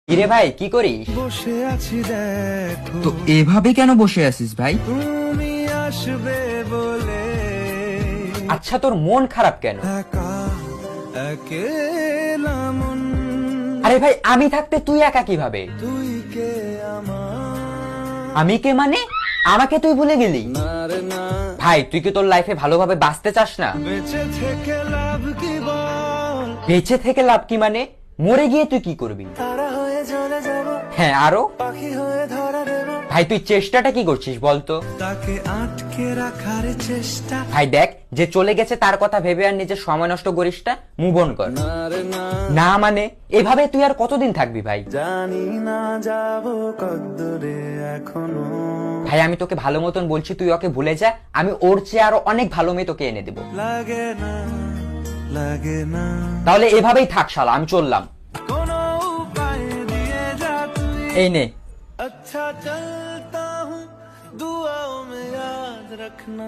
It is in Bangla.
কিরে ভাই কি করিস? বসে আছি দেখো তো এভাবে কেন বসে আছিস ভাই? তুমি আসবে বলে আচ্ছা তোর মন খারাপ কেন? একা একেলা মন আরে ভাই আমি থাকতে তুই একা কিভাবে? তুই কে আমার আমি কে মানে? আমাকে তুই ভুলে গেলি? না রে না ভাই তুই কি তোর লাইফে ভালোভাবে বাঁচতে চাস না? বেঁচে থেকে লাভ কি বল বেঁচে থেকে লাভ কি মানে? মরে গিয়ে তুই কি করবি? তারা হয়ে চলে যাব হ্যাঁ আরো? পাখি হয়ে ধরা দেব ভাই তুই চেষ্টাটা কি করছিস বলতো? তাকে আটকে রাখার চেষ্টা ভাই দেখ যে চলে গেছে তার কথা ভেবে আর নিজের সময় নষ্ট করিস না, মুভ অন কর। না রে না না মানে এভাবে তুই আর কতদিন থাকবি ভাই? জানি না যাব কদ্দুরে এখনো ভাই আমি তোকে ভালো মতন বলছি তুই ওকে ভুলে যা, আমি ওর চেয়ে আরো অনেক ভালো মেয়ে তোকে এনে দেবো। লাগে না লাগে না তাহলে এভাবেই থাক শালা, আমি চললাম। কোনো উপায় দিয়ে যা তুই এই নে। अच्छा चलता हूँ दुआओं में याद रखना